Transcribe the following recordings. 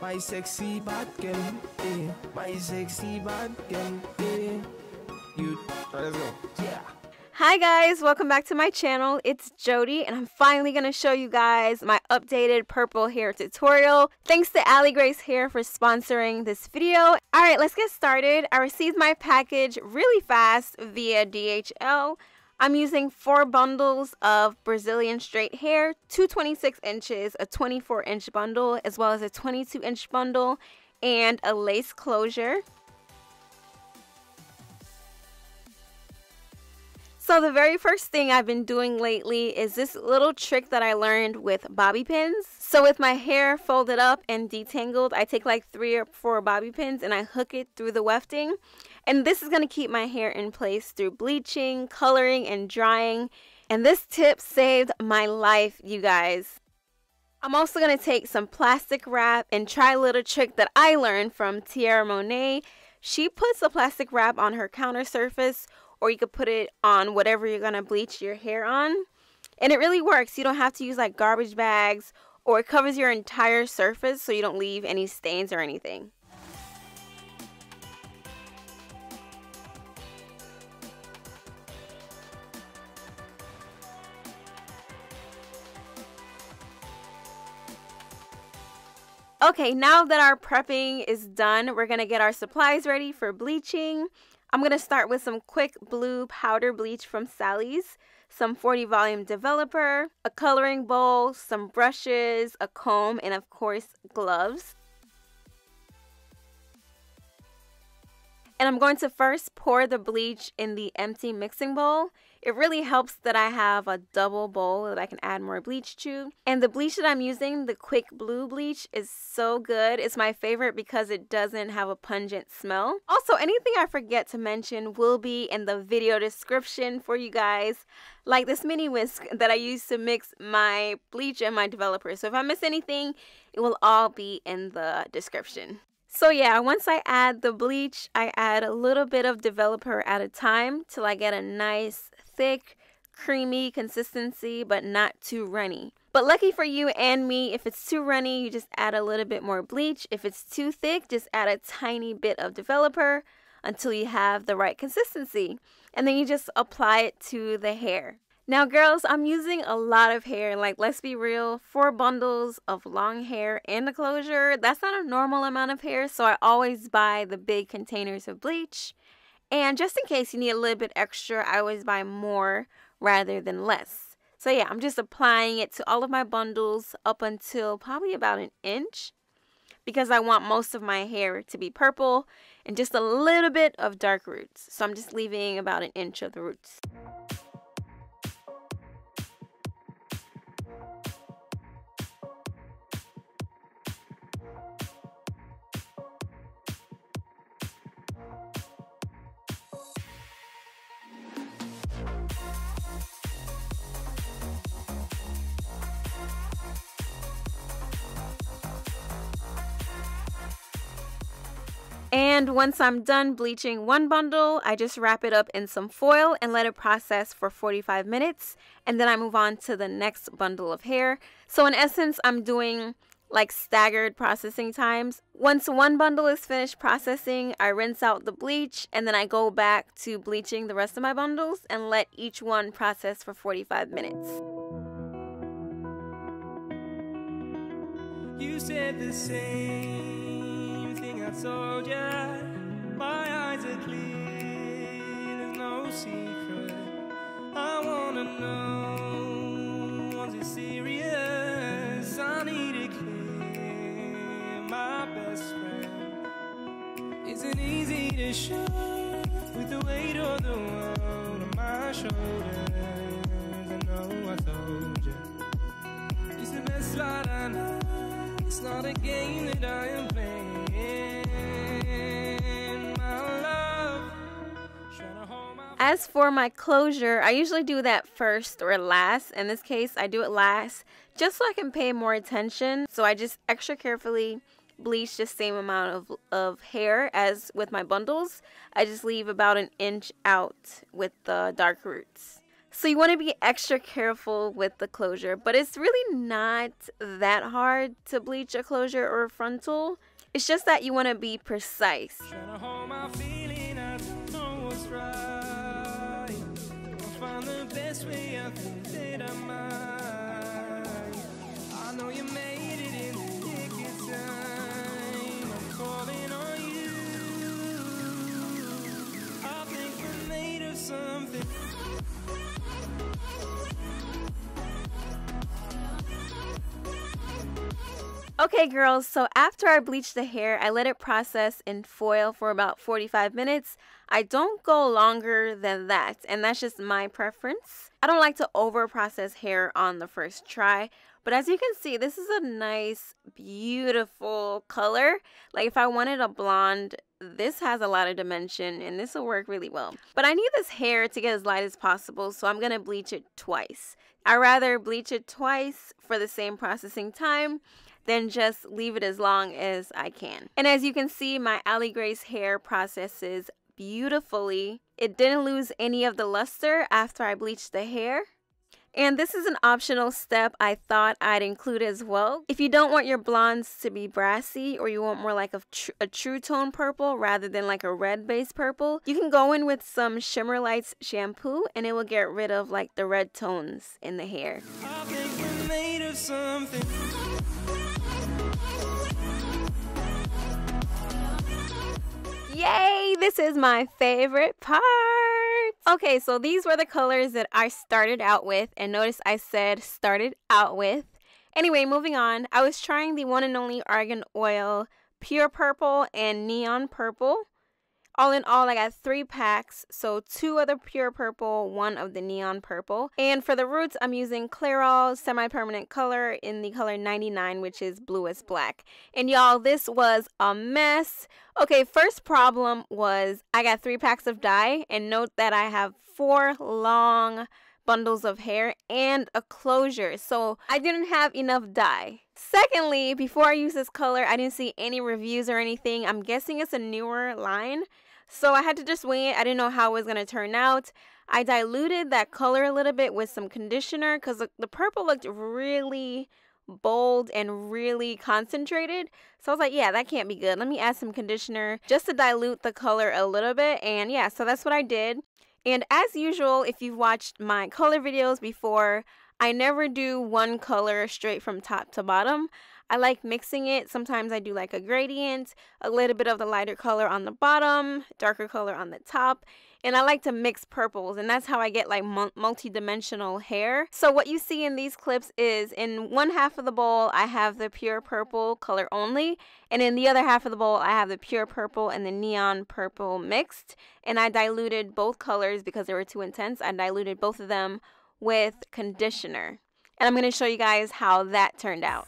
My sexy bad girl, eh. My sexy bad girl, eh. You, let's go. Yeah. Hi guys, welcome back to my channel. It's Jody and I'm finally going to show you guys my updated purple hair tutorial. Thanks to Ali Grace Hair for sponsoring this video. Alright, let's get started. I received my package really fast via DHL. I'm using 4 bundles of Brazilian straight hair, 2 26 inches, a 24-inch bundle, as well as a 22-inch bundle, and a lace closure. So the very first thing I've been doing lately is this little trick that I learned with bobby pins. So with my hair folded up and detangled, I take like 3 or 4 bobby pins and I hook it through the wefting. And this is going to keep my hair in place through bleaching, coloring, and drying. And this tip saved my life, you guys. I'm also going to take some plastic wrap and try a little trick that I learned from Tiara Monet. She puts a plastic wrap on her counter surface, or you could put it on whatever you're going to bleach your hair on. And it really works. You don't have to use like garbage bags, or it covers your entire surface so you don't leave any stains or anything. Okay, now that our prepping is done, we're going to get our supplies ready for bleaching. I'm going to start with some quick blue powder bleach from Sally's, some 40 volume developer, a coloring bowl, some brushes, a comb, and of course gloves. And I'm going to first pour the bleach in the empty mixing bowl. It really helps that I have a double bowl that I can add more bleach to. And the bleach that I'm using, the quick blue bleach, is so good. It's my favorite because it doesn't have a pungent smell. Also, anything I forget to mention will be in the video description for you guys. Like this mini whisk that I use to mix my bleach and my developer. So if I miss anything, it will all be in the description. So yeah, once I add the bleach, I add a little bit of developer at a time till I get a nice, thick, creamy consistency, but not too runny. But lucky for you and me, if it's too runny, you just add a little bit more bleach. If it's too thick, just add a tiny bit of developer until you have the right consistency. And then you just apply it to the hair. Now girls, I'm using a lot of hair, like let's be real, 4 bundles of long hair and a closure. That's not a normal amount of hair, so I always buy the big containers of bleach. And just in case you need a little bit extra, I always buy more rather than less. So yeah, I'm just applying it to all of my bundles up until probably about an inch, because I want most of my hair to be purple and just a little bit of dark roots. So I'm just leaving about an inch of the roots. And once I'm done bleaching one bundle, I just wrap it up in some foil and let it process for 45 minutes. And then I move on to the next bundle of hair. So in essence, I'm doing like staggered processing times. Once one bundle is finished processing, I rinse out the bleach and then I go back to bleaching the rest of my bundles and let each one process for 45 minutes. You said the same thing I told ya. My eyes are clear, there's no secret. I wanna know, was it serious? I need it clear, my best friend. Isn't easy to show with the weight of the world on my shoulders. I know I told you, it's the best ride I know. It's not a game that I am playing, my love. As for my closure, I usually do that first or last. In this case, I do it last just so I can pay more attention. So I just extra carefully bleach the same amount of hair as with my bundles. I just leave about an inch out with the dark roots. So you want to be extra careful with the closure, but it's really not that hard to bleach a closure or a frontal. It's just that you want to be precise. Trying to hold my feeling, I don't know what's right. I'll find the best way, I think that I might. I know you made it in the nick of time. I'm calling on you. I think we're made of something. Okay girls, so after I bleach the hair, I let it process in foil for about 45 minutes. I don't go longer than that, and that's just my preference. I don't like to over process hair on the first try, but as you can see, this is a nice, beautiful color. Like if I wanted a blonde, this has a lot of dimension and this will work really well. But I need this hair to get as light as possible, so I'm going to bleach it twice. I'd rather bleach it twice for the same processing time then just leave it as long as I can. And as you can see, my Allie Grace hair processes beautifully. It didn't lose any of the luster after I bleached the hair. And this is an optional step I thought I'd include as well. If you don't want your blondes to be brassy, or you want more like a true tone purple rather than like a red base purple, you can go in with some Shimmer Lights shampoo and it will get rid of like the red tones in the hair. I think we're made of something. Yay! This is my favorite part! Okay, so these were the colors that I started out with, and notice I said started out with. Anyway, moving on, I was trying the one and only Argan Oil Pure Purple and Neon Purple. All in all, I got 3 packs, so 2 of the Pure Purple, 1 of the Neon Purple. And for the roots, I'm using Clairol Semi-Permanent Color in the color 99, which is Bluest Black. And y'all, this was a mess. Okay, first problem was I got 3 packs of dye, and note that I have 4 long bundles of hair and a closure, so I didn't have enough dye. Secondly, before I use this color, I didn't see any reviews or anything. I'm guessing it's a newer line, so I had to just wing it. I didn't know how it was going to turn out. I diluted that color a little bit with some conditioner because the purple looked really bold and really concentrated, so I was like, yeah, that can't be good. Let me add some conditioner just to dilute the color a little bit. And yeah, so that's what I did. And as usual, if you've watched my color videos before, I never do one color straight from top to bottom. I like mixing it. Sometimes I do like a gradient, a little bit of the lighter color on the bottom, darker color on the top. And I like to mix purples, and that's how I get like multi-dimensional hair. So what you see in these clips is in one half of the bowl, I have the Pure Purple color only. And in the other half of the bowl, I have the Pure Purple and the Neon Purple mixed. And I diluted both colors because they were too intense. I diluted both of them with conditioner. And I'm going to show you guys how that turned out.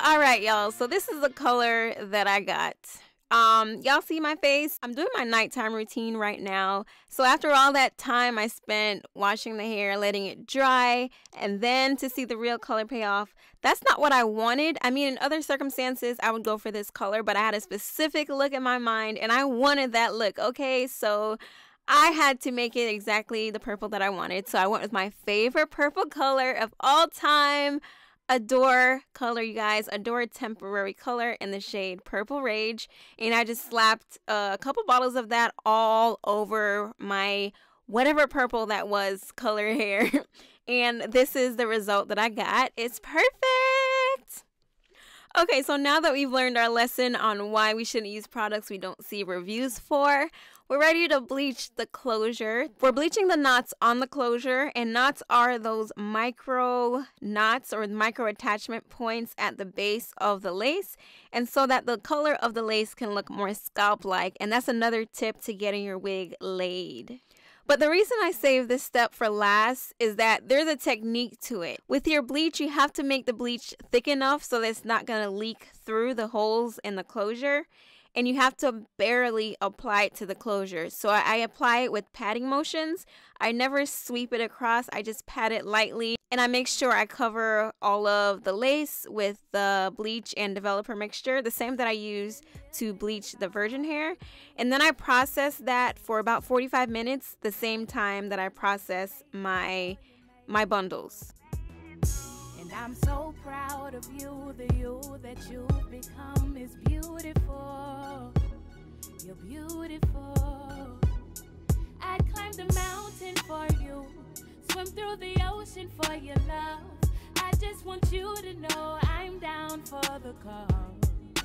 Alright y'all, so this is the color that I got. Y'all see my face? I'm doing my nighttime routine right now. So after all that time I spent washing the hair, letting it dry, and then to see the real color pay off, that's not what I wanted. I mean, in other circumstances, I would go for this color, but I had a specific look in my mind, and I wanted that look, okay? So I had to make it exactly the purple that I wanted. So I went with my favorite purple color of all time, Adore color, you guys. Adore temporary color in the shade Purple Rage. And I just slapped a couple bottles of that all over my whatever purple that was color hair. And this is the result that I got. It's perfect. Okay, so now that we've learned our lesson on why we shouldn't use products we don't see reviews for, we're ready to bleach the closure. We're bleaching the knots on the closure, and knots are those micro knots or micro attachment points at the base of the lace, and so that the color of the lace can look more scalp-like, and that's another tip to getting your wig laid. But the reason I save this step for last is that there's a technique to it. With your bleach, you have to make the bleach thick enough so that it's not going to leak through the holes in the closure. And you have to barely apply it to the closure. So I apply it with patting motions. I never sweep it across. I just pat it lightly. And I make sure I cover all of the lace with the bleach and developer mixture, the same that I use to bleach the virgin hair. And then I process that for about 45 minutes, the same time that I process my bundles. And I'm so proud of you, the you that you've become is beautiful. You're beautiful. I'd climb the mountain for you, swim through the ocean for your love. I just want you to know I'm down for the cause.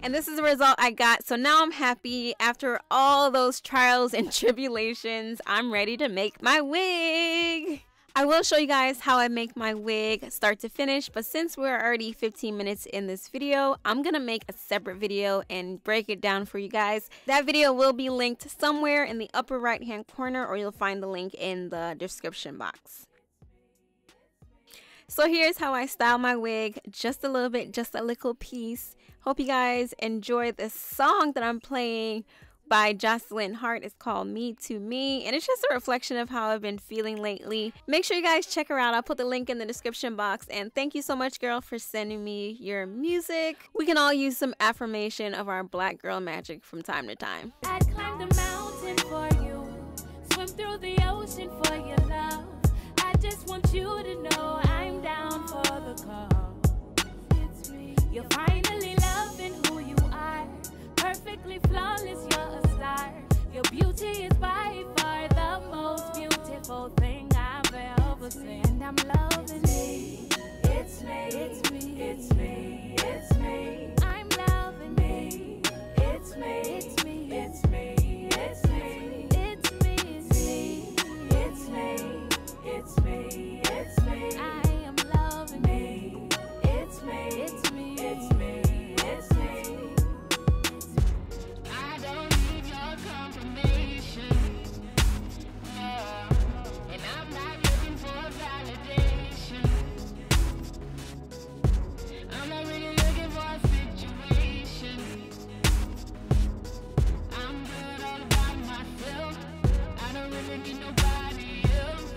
And this is the result I got. So now I'm happy. After all those trials and tribulations, I'm ready to make my wig. I will show you guys how I make my wig start to finish, but since we're already 15 minutes in this video, I'm gonna make a separate video and break it down for you guys. That video will be linked somewhere in the upper right hand corner, or you'll find the link in the description box. So here's how I style my wig, just a little bit, just a little piece. Hope you guys enjoy this song that I'm playing by Jocelyn Hart. It's called Me to Me, and it's just a reflection of how I've been feeling lately. Make sure you guys check her out. I'll put the link in the description box. And thank you so much, girl, for sending me your music. We can all use some affirmation of our black girl magic from time to time. I'd climb the mountain for you, swim through the ocean for your love. I just want you to know I'm down for the cause. It's me. You're finally loving who you are, perfectly flawless, you're a star. Your beauty is by far the most beautiful thing I've ever seen. And I'm loving it. It's me, it's me, it's me, it's me. I'm loving me. It's me, it's me, it's me, it's me. It's me, it's me, it's me, it's me, it's me. I am loving me. It's me, it's me, it's me, it's me. I don't need your confirmation, and I'm not looking for validation. I'm not really looking for a situation. I'm good all by myself. I don't really need nobody else.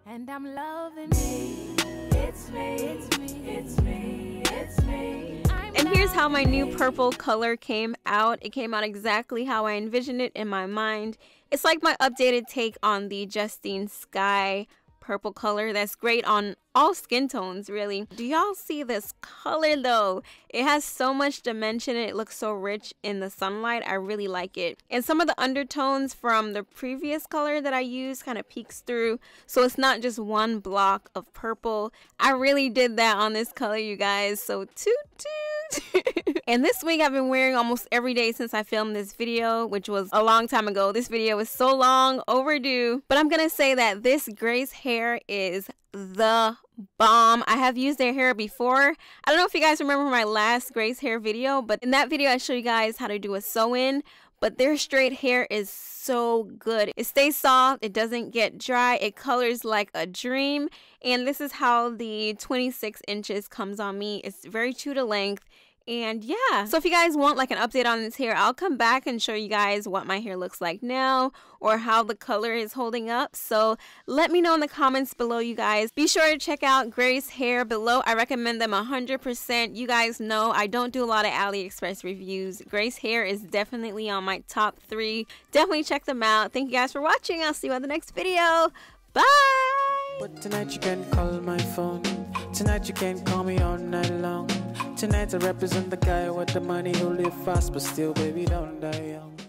And I'm loving me. It's me, it's me, it's me, it's me. And here's how my new purple color came out. It came out exactly how I envisioned it in my mind. It's like my updated take on the Justine Skye purple color. That's great on all skin tones, really. Do y'all see this color though? It has so much dimension. It looks so rich in the sunlight. I really like it. And some of the undertones from the previous color that I used kind of peeks through, so it's not just one block of purple. I really did that on this color, you guys. So toot toot. And this wig I've been wearing almost every day since I filmed this video, which was a long time ago. This video was so long overdue, but I'm gonna say that this Grace hair is the bomb. I have used their hair before. I don't know if you guys remember my last Grace hair video, but in that video I show you guys how to do a sew-in, but their straight hair is so good. It stays soft, it doesn't get dry, it colors like a dream, and this is how the 26 inches comes on me. It's very true to length, And yeah, so if you guys want like an update on this hair, I'll come back and show you guys what my hair looks like now or how the color is holding up. So let me know in the comments below, you guys. Be sure to check out Grace hair below. I recommend them 100%. You guys know I don't do a lot of AliExpress reviews. Grace hair is definitely on my top 3. Definitely check them out. Thank you guys for watching. I'll see you on the next video. Bye! But tonight you can call my phone. Tonight you can call me all night long. Tonight I represent the guy with the money who live fast but still, baby, don't die young.